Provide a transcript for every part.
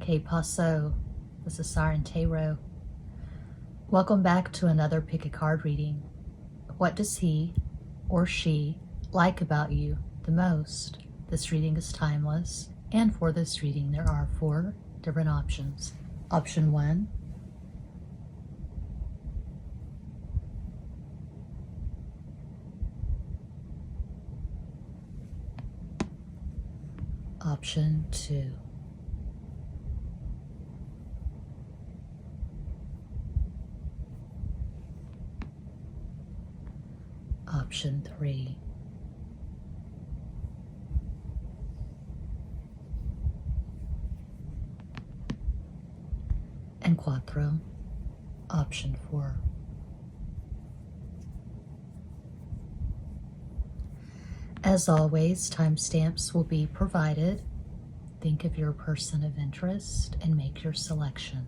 Que paso? This is SIREN Tarot. Welcome back to another pick a card reading. What does he or she like about you the most? This reading is timeless, and for this reading there are 4 different options. Option 1, option 2, option 3, and cuatro, option 4. As always, timestamps will be provided. Think of your person of interest and make your selection.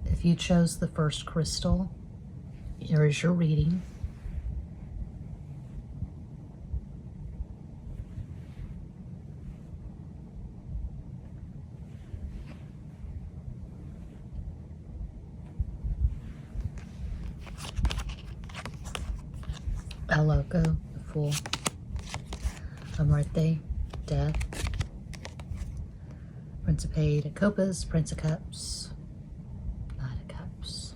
If you chose the first crystal, here is your reading. El Loco, the Fool, La Muerte, Death, Principe de Copas, Prince of Cups, Knight of Cups.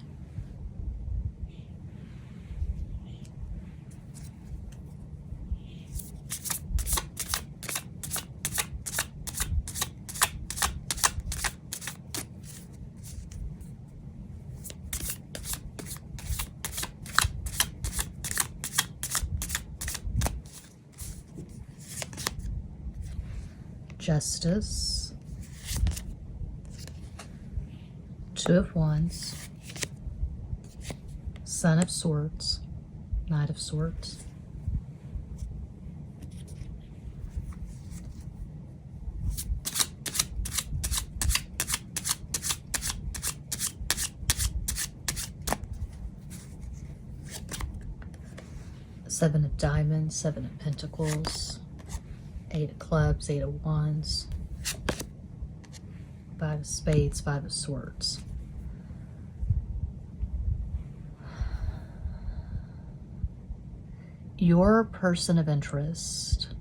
Justice, 2 of Wands, Son of Swords, Knight of Swords, Seven of Diamonds, 7 of Pentacles, 8 of Clubs, 8 of Wands, 5 of Spades, 5 of Swords. Your person of interest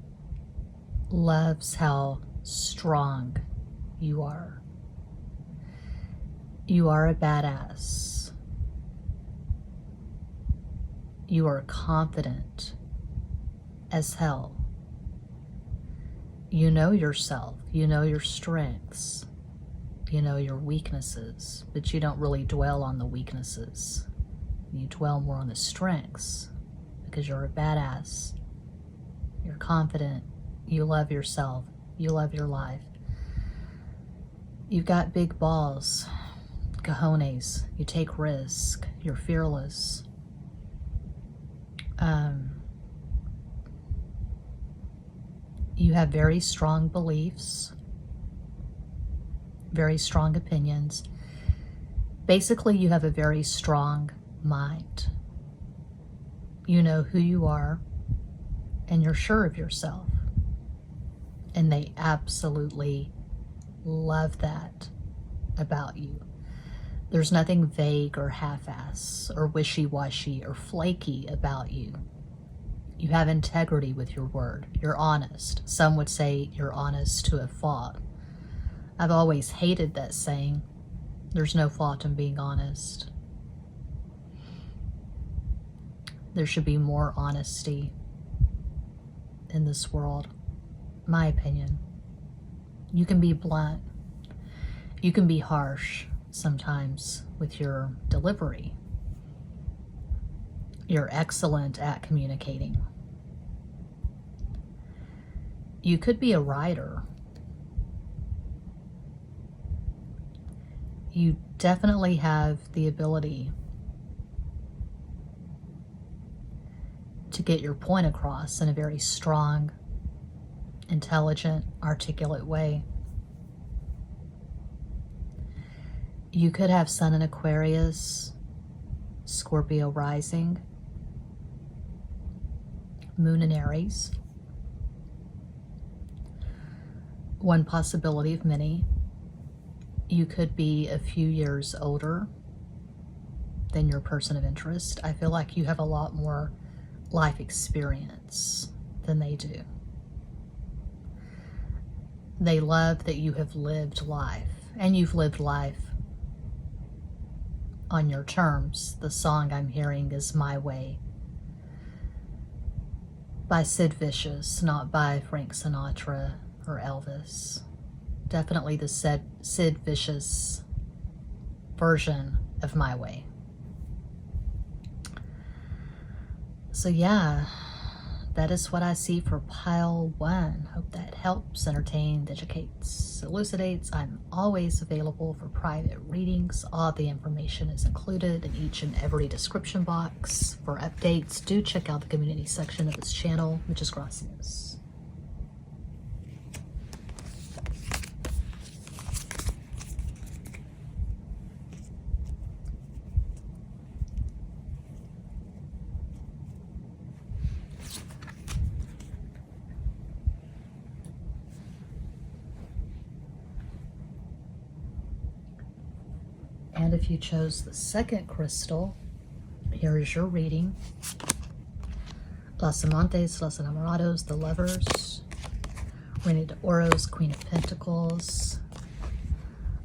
loves how strong you are. You are a badass. You are confident as hell. You know yourself, you know your strengths, you know your weaknesses, but you don't really dwell on the weaknesses. You dwell more on the strengths because you're a badass. You're confident, you love yourself, you love your life. You've got big balls, cojones, you take risk, you're fearless. You have very strong beliefs, very strong opinions. Basically, you have a very strong mind. You know who you are, and you're sure of yourself. And they absolutely love that about you. There's nothing vague or half-ass or wishy-washy or flaky about you. You have integrity with your word. You're honest. Some would say you're honest to a fault. I've always hated that saying. There's no fault in being honest. There should be more honesty in this world, my opinion. You can be blunt. You can be harsh sometimes with your delivery. You're excellent at communicating. You could be a writer. You definitely have the ability to get your point across in a very strong, intelligent, articulate way. You could have Sun in Aquarius, Scorpio rising. Moon in Aries. One possibility of many. You could be a few years older than your person of interest. I feel like you have a lot more life experience than they do. They love that you have lived life, and you've lived life on your terms. The song I'm hearing is My Way by Sid Vicious, not by Frank Sinatra or Elvis. Definitely the Sid Vicious version of My Way. So yeah, that is what I see for pile 1. Hope that helps, entertains, educates, elucidates. I'm always available for private readings. All the information is included in each and every description box. For updates, do check out the community section of this channel, Muchas gracias. And if you chose the second crystal, here is your reading. Los Amantes, Los Enamorados, the Lovers, Reina de Oros, Queen of Pentacles,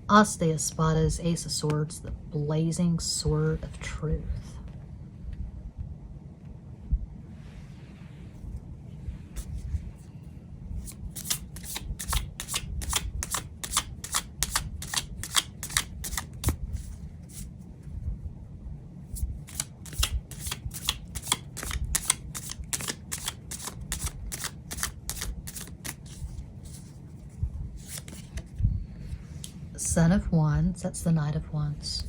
As de Espadas, Ace of Swords, the Blazing Sword of Truth. Son of Wands, that's the Knight of Wands.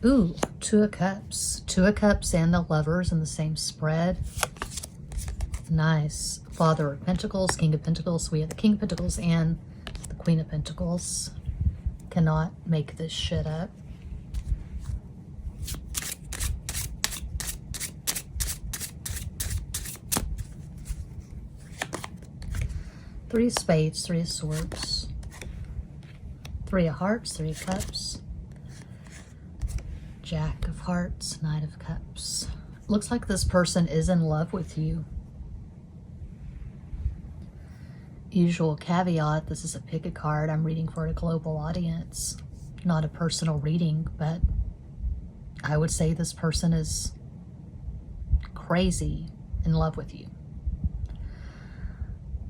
Ooh, Two of Cups. Two of Cups and the Lovers in the same spread. Nice. Father of Pentacles, King of Pentacles. We have the King of Pentacles and the Queen of Pentacles. Cannot make this shit up. Three of Spades, Three of Swords. Three of Hearts, Three of Cups, Jack of Hearts, Knight of Cups. Looks like this person is in love with you. Usual caveat, this is a pick a card. I'm reading for a global audience, not a personal reading, but I would say this person is crazy in love with you.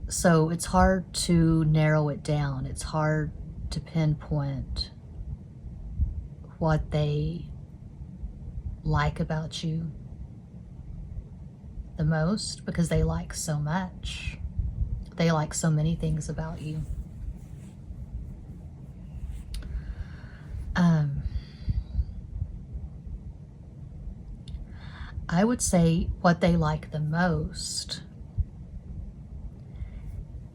So it's hard to narrow it down. It's hard to pinpoint what they like about you the most, because they like so much. They like so many things about you. I would say what they like the most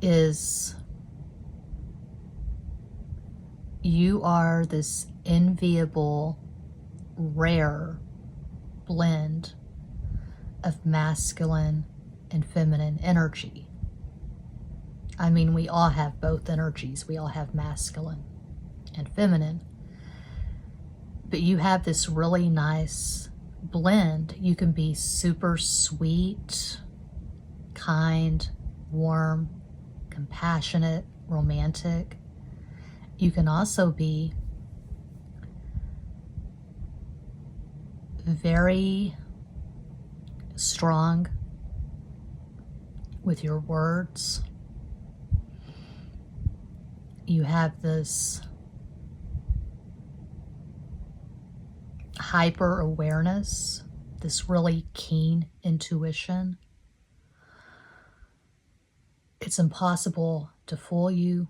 is you are this enviable, rare blend of masculine and feminine energy. I mean, we all have both energies. We all have masculine and feminine. But you have this really nice blend. You can be super sweet, kind, warm, compassionate, romantic. You can also be very strong with your words. You have this hyper awareness, this really keen intuition. It's impossible to fool you.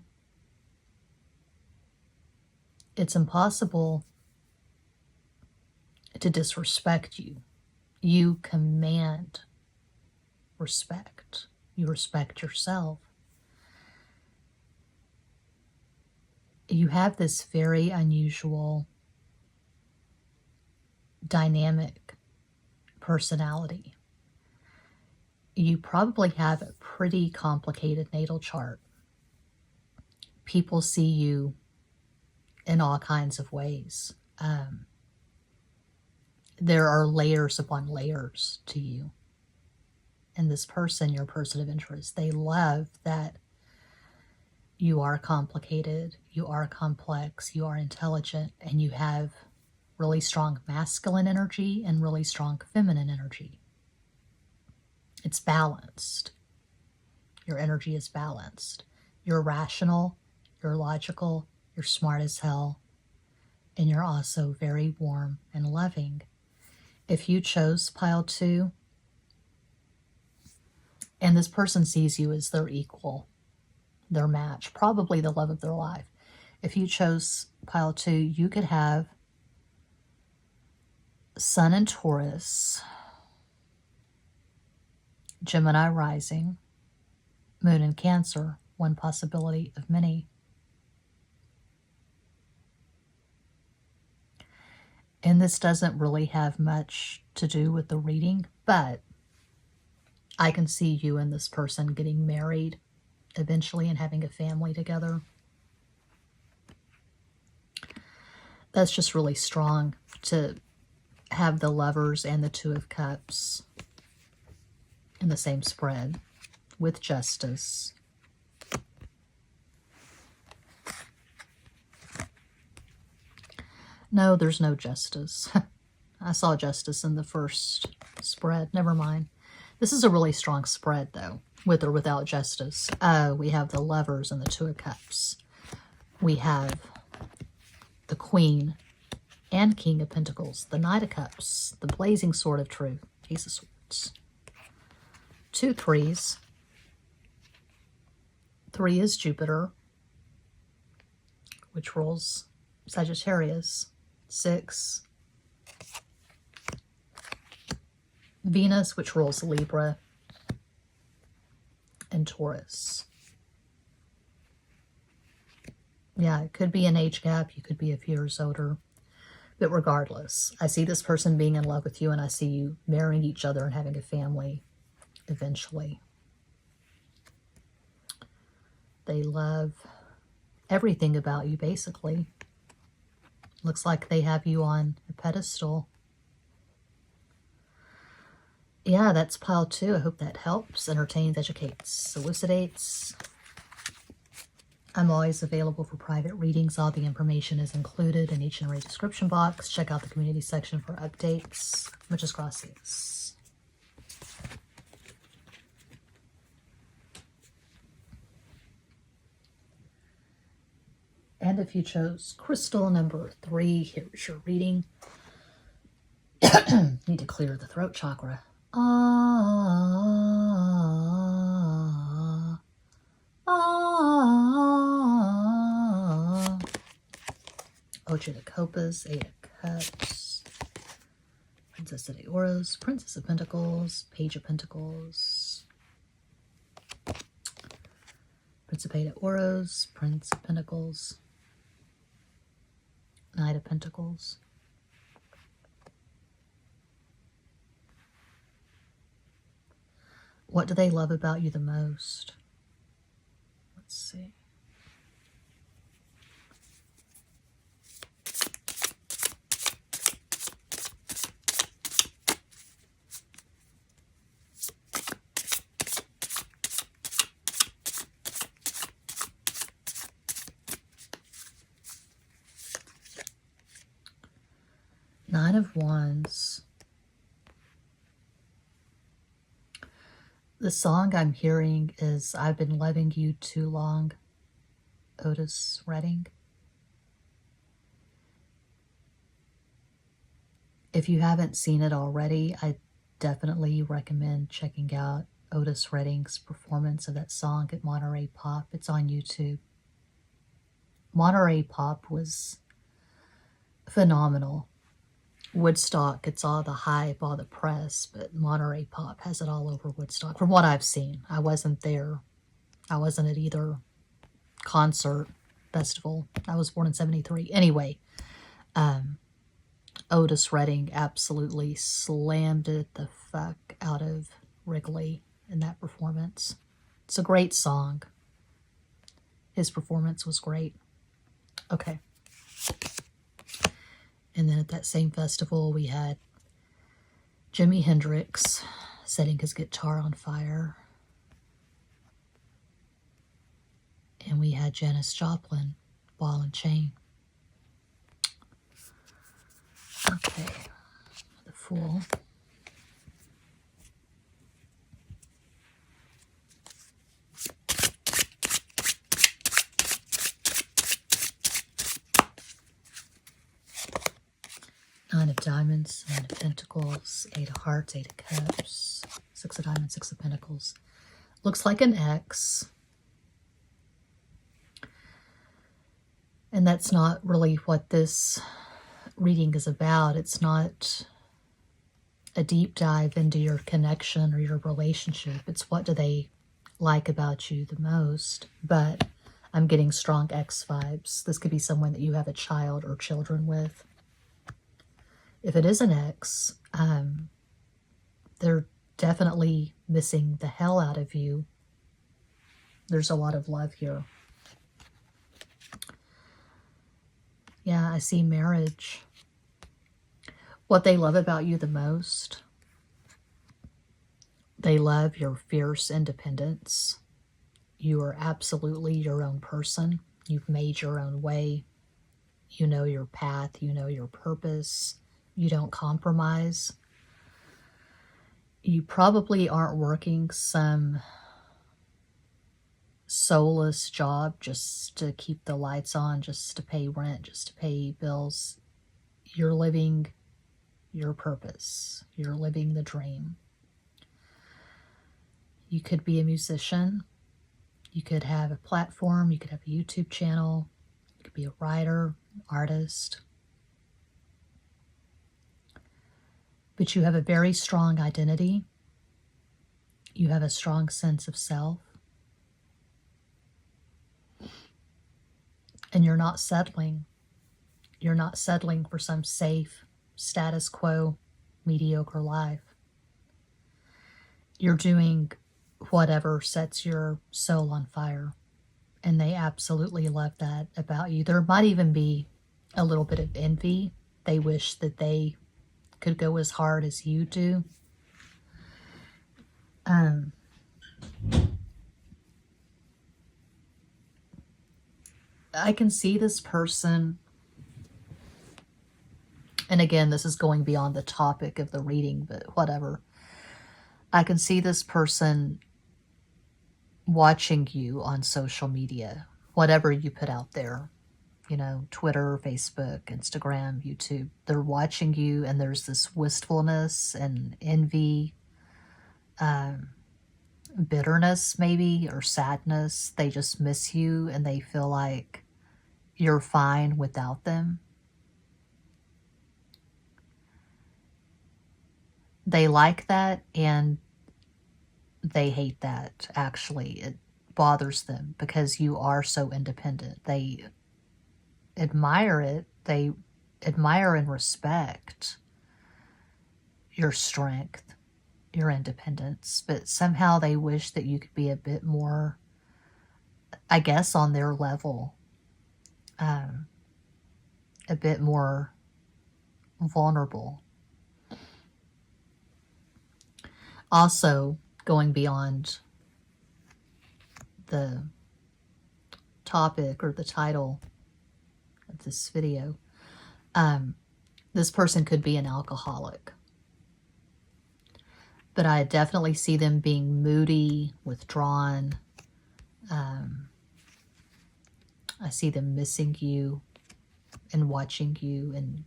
It's impossible to disrespect you. You command respect. You respect yourself. You have this very unusual, dynamic personality. you probably have a pretty complicated natal chart. People see you in all kinds of ways. There are layers upon layers to you. And this person, your person of interest, they love that you are complicated, you are complex, you are intelligent, and you have really strong masculine energy and really strong feminine energy. It's balanced. Your energy is balanced. You're rational, you're logical, you're smart as hell, and you're also very warm and loving. If you chose pile 2, and this person sees you as their equal, their match, probably the love of their life. If you chose pile 2, you could have Sun in Taurus, Gemini rising, Moon in Cancer, one possibility of many. And this doesn't really have much to do with the reading, but I can see you and this person getting married eventually and having a family together. That's just really strong to have the Lovers and the Two of Cups in the same spread with Justice. No, there's no Justice. I saw Justice in the first spread. Never mind. This is a really strong spread, though, with or without Justice. We have the Lovers and the Two of Cups. We have the Queen and King of Pentacles, the Knight of Cups, the Blazing Sword of Truth, Ace of Swords. 2 threes. 3 is Jupiter, which rules Sagittarius. 6. Venus, which rules Libra and Taurus. Yeah, it could be an age gap. You could be a few years older. But regardless, I see this person being in love with you, and I see you marrying each other and having a family eventually. They love everything about you, basically. Looks like they have you on a pedestal. Yeah, that's pile 2. I hope that helps, entertains, educates, elucidates. I'm always available for private readings. All the information is included in each and every description box. Check out the community section for updates. Muchas gracias. And if you chose crystal number 3, here's your reading. Need to clear the throat chakra. Ocho de Copas, 8 of Cups, Princess of the Oros, Princess of Pentacles, Page of Pentacles, Principate of Oros, Prince of Pentacles, Knight of Pentacles. What do they love about you the most? Let's see. Nine of Wands. The song I'm hearing is I've Been Loving You Too Long, Otis Redding. If you haven't seen it already, I definitely recommend checking out Otis Redding's performance of that song at Monterey Pop. It's on YouTube. Monterey Pop was phenomenal. Woodstock, it's all the hype, all the press, but Monterey Pop has it all over Woodstock, from what I've seen. I wasn't there. I wasn't at either concert, festival. I was born in 73. Anyway, Otis Redding absolutely slammed it the fuck out of Wrigley in that performance. It's a great song. His performance was great. Okay. And then at that same festival, we had Jimi Hendrix setting his guitar on fire. And we had Janis Joplin, Ball and Chain. Okay, the Fool. Nine of Diamonds, Nine of Pentacles, Eight of Hearts, Eight of Cups, Six of Diamonds, Six of Pentacles. Looks like an X. And that's not really what this reading is about. It's not a deep dive into your connection or your relationship. It's what do they like about you the most. But I'm getting strong X vibes. This could be someone that you have a child or children with. If it is an X, they're definitely missing the hell out of you. There's a lot of love here. Yeah, I see marriage. What they love about you the most, they love your fierce independence. You are absolutely your own person. You've made your own way. You know your path. You know your purpose. You don't compromise. You probably aren't working some soulless job just to keep the lights on, just to pay rent, just to pay bills. You're living your purpose. You're living the dream. You could be a musician. You could have a platform. You could have a YouTube channel. You could be a writer, artist. But you have a very strong identity. You have a strong sense of self. And you're not settling. You're not settling for some safe, status quo, mediocre life. You're doing whatever sets your soul on fire. And they absolutely love that about you. There might even be a little bit of envy. They wish that they could go as hard as you do. I can see this person, and again, this is going beyond the topic of the reading, but whatever. I can see this person watching you on social media, whatever you put out there, you know, Twitter, Facebook, Instagram, YouTube. They're watching you, and there's this wistfulness and envy, bitterness maybe, or sadness. They just miss you, and they feel like you're fine without them. They like that, and they hate that, actually. It bothers them because you are so independent. They admire it. They admire and respect your strength, your independence, but somehow they wish that you could be a bit more, I guess, on their level, a bit more vulnerable. Also, going beyond the topic or the title of this video, this person could be an alcoholic. But I definitely see them being moody, withdrawn. I see them missing you and watching you and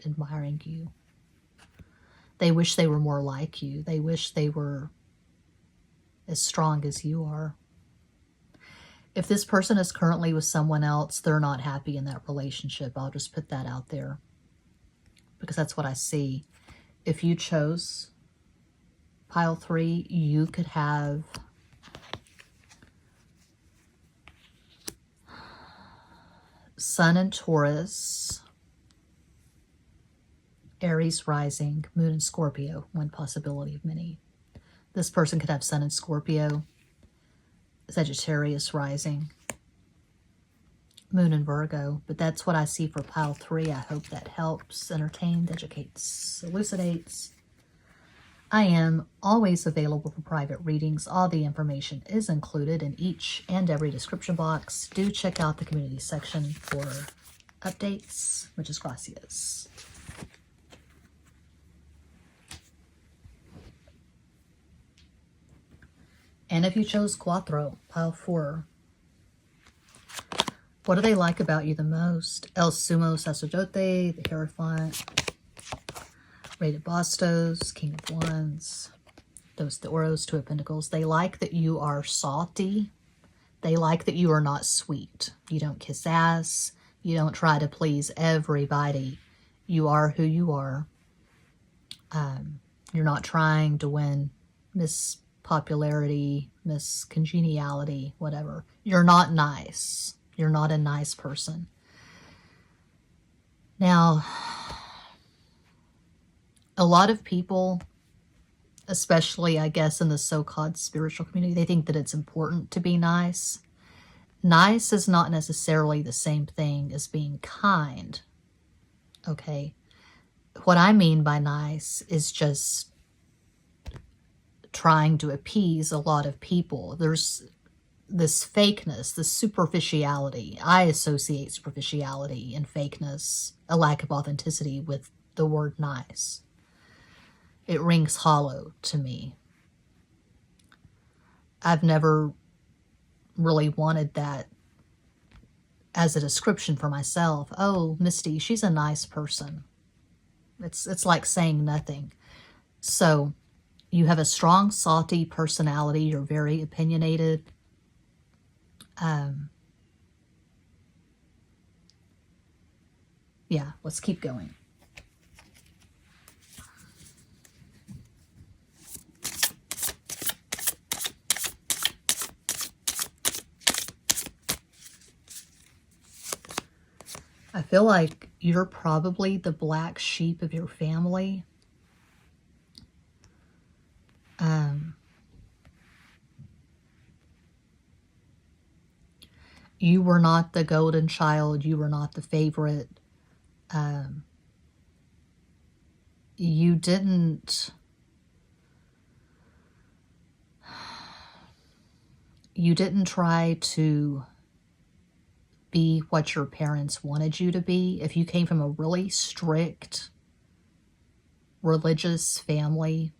admiring you. They wish they were more like you. They wish they were as strong as you are. If this person is currently with someone else, they're not happy in that relationship. I'll just put that out there because that's what I see. If you chose pile 3, you could have Sun in Taurus, Aries rising, Moon in Scorpio, one possibility of many. This person could have Sun in Scorpio, Sagittarius rising, Moon in Virgo. But that's what I see for pile 3. I hope that helps, entertains, educates, elucidates. I am always available for private readings. All the information is included in each and every description box. Do check out the community section for updates. Muchas gracias. And if you chose Cuatro, pile 4, what do they like about you the most? El Sumo Sacerdote, the Hierophant, Rey de Bastos, King of Wands, Dos de Oros, Two of Pentacles. They like that you are salty. They like that you are not sweet. You don't kiss ass. You don't try to please everybody. You are who you are. You're not trying to win Miss Popularity, Miss Congeniality, whatever. You're not nice. You're not a nice person. Now, a lot of people, especially, I guess, in the so-called spiritual community, they think that it's important to be nice. Nice is not necessarily the same thing as being kind, okay? What I mean by nice is just trying to appease a lot of people. There's this fakeness, this superficiality. I associate superficiality and fakeness, a lack of authenticity, with the word nice. It rings hollow to me. I've never really wanted that as a description for myself. Oh, Misti, she's a nice person. It's like saying nothing. So you have a strong, salty personality. You're very opinionated. Yeah, let's keep going. I feel like you're probably the black sheep of your family. You were not the golden child. You were not the favorite. You didn't try to be what your parents wanted you to be. If you came from a really strict religious family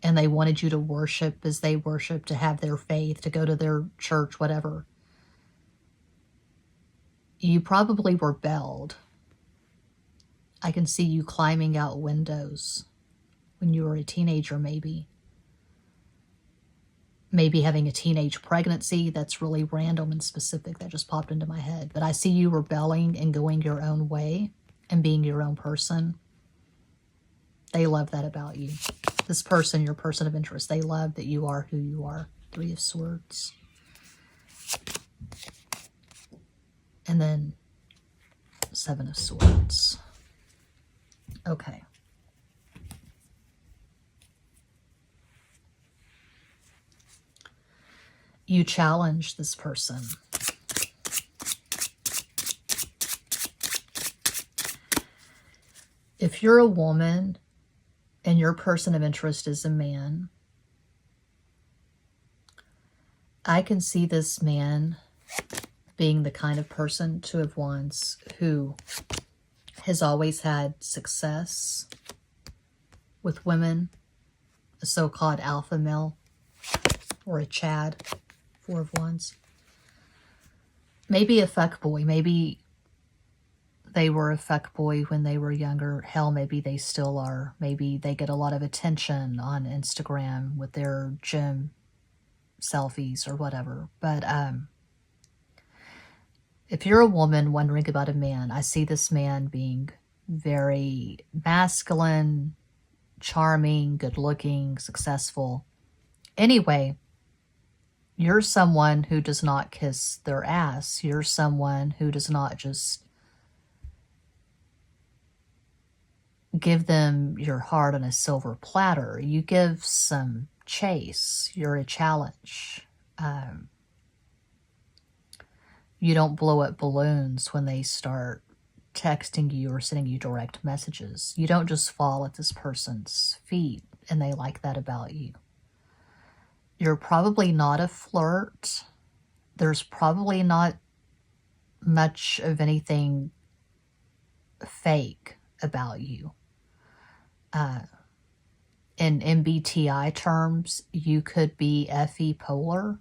and they wanted you to worship as they worship, to have their faith, to go to their church, whatever, you probably rebelled. I can see you climbing out windows when you were a teenager, maybe. Maybe having a teenage pregnancy. That's really random and specific. That just popped into my head. But I see you rebelling and going your own way and being your own person. They love that about you. This person, your person of interest, they love that you are who you are. 3 of Swords. And then 7 of Swords. Okay. You challenge this person. If you're a woman and your person of interest is a man, I can see this man being the kind of person, 2 of Wands, who has always had success with women, a so-called alpha male, or a Chad, 4 of Wands. Maybe a fuckboy. Maybe they were a fuckboy when they were younger. Hell, maybe they still are. Maybe they get a lot of attention on Instagram with their gym selfies or whatever. But if you're a woman wondering about a man, I see this man being very masculine, charming, good-looking, successful. Anyway, you're someone who does not kiss their ass. You're someone who does not just give them your heart on a silver platter. You give some chase. You're a challenge. You don't blow up balloons when they start texting you or sending you direct messages. You don't just fall at this person's feet and they like that about you. You're probably not a flirt. There's probably not much of anything fake about you. In MBTI terms, you could be FE polar.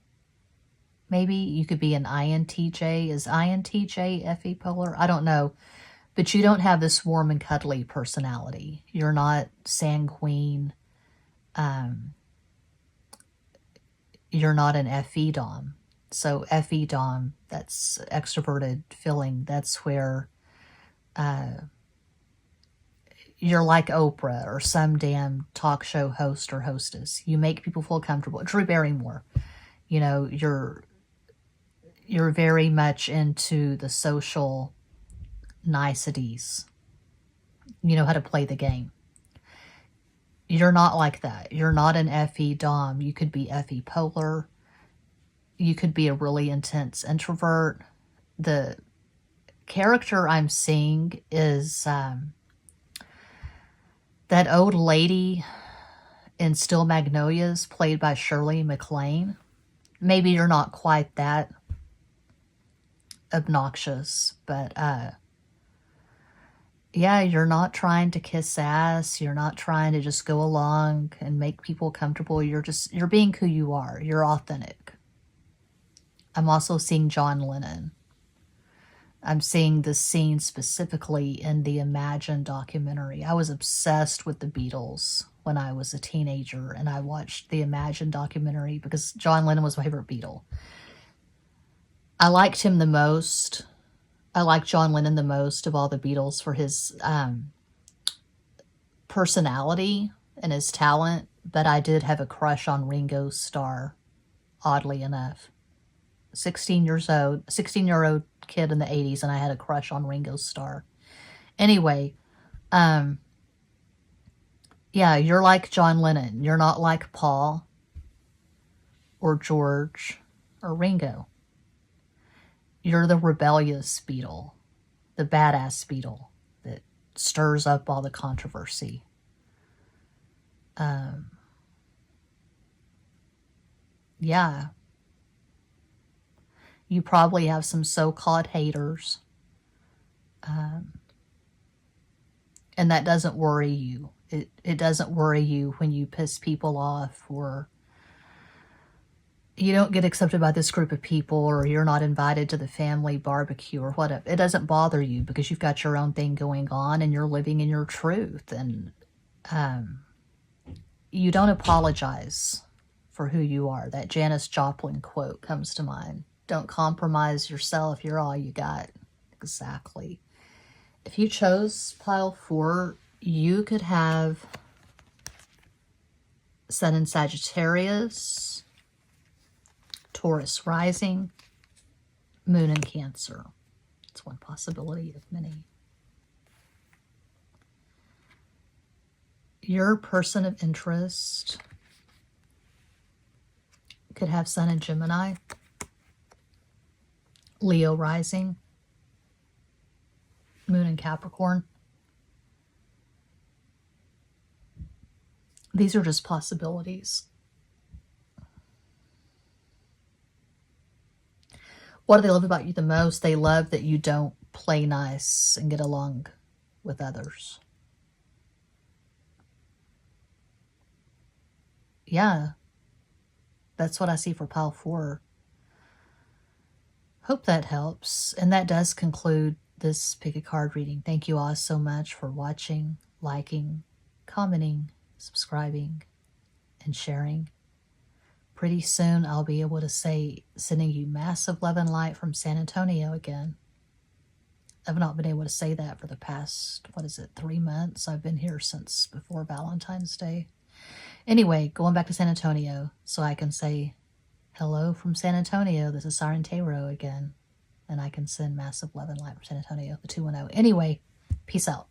Maybe you could be an INTJ. Is INTJ FE polar? I don't know. But you don't have this warm and cuddly personality. You're not sanguine. You're not an FE Dom. So FE Dom, that's extroverted feeling. That's where you're like Oprah or some damn talk show host or hostess. You make people feel comfortable. Drew Barrymore, you know, you're very much into the social niceties. You know how to play the game. You're not like that. You're not an FE Dom. You could be FE polar. You could be a really intense introvert. The character I'm seeing is that old lady in Still Magnolias, played by Shirley MacLaine. Maybe you're not quite that obnoxious, but yeah, you're not trying to kiss ass. You're not trying to just go along and make people comfortable. You're being who you are. You're authentic. I'm also seeing John Lennon. I'm seeing this scene specifically in the Imagine documentary. I was obsessed with the Beatles when I was a teenager, and I watched the Imagine documentary because John Lennon was my favorite Beatle. I liked him the most. I like John Lennon the most of all the Beatles for his personality and his talent, but I did have a crush on Ringo Starr, oddly enough. 16-year-old kid in the 80s, and I had a crush on Ringo Starr. Anyway, yeah, you're like John Lennon. You're not like Paul or George or Ringo. You're the rebellious Beatle, the badass Beatle that stirs up all the controversy. Yeah. You probably have some so-called haters. And that doesn't worry you. It doesn't worry you when you piss people off, or you don't get accepted by this group of people, or you're not invited to the family barbecue or whatever. It doesn't bother you because you've got your own thing going on and you're living in your truth. And you don't apologize for who you are. That Janis Joplin quote comes to mind. Don't compromise yourself. You're all you got. Exactly. If you chose pile 4, you could have Sun in Sagittarius, Taurus rising, Moon in Cancer. It's one possibility of many. Your person of interest could have Sun in Gemini, Leo rising, Moon in Capricorn. These are just possibilities. What do they love about you the most? They love that you don't play nice and get along with others. Yeah, that's what I see for pile 4. Hope that helps. And that does conclude this pick a card reading. Thank you all so much for watching, liking, commenting, subscribing, and sharing. Pretty soon I'll be able to say, sending you massive love and light from San Antonio again. I've not been able to say that for the past, 3 months? I've been here since before Valentine's Day. Anyway, going back to San Antonio so I can say, hello from San Antonio. This is Siren Tarot again. And I can send massive love and light from San Antonio, the 210. Anyway, peace out.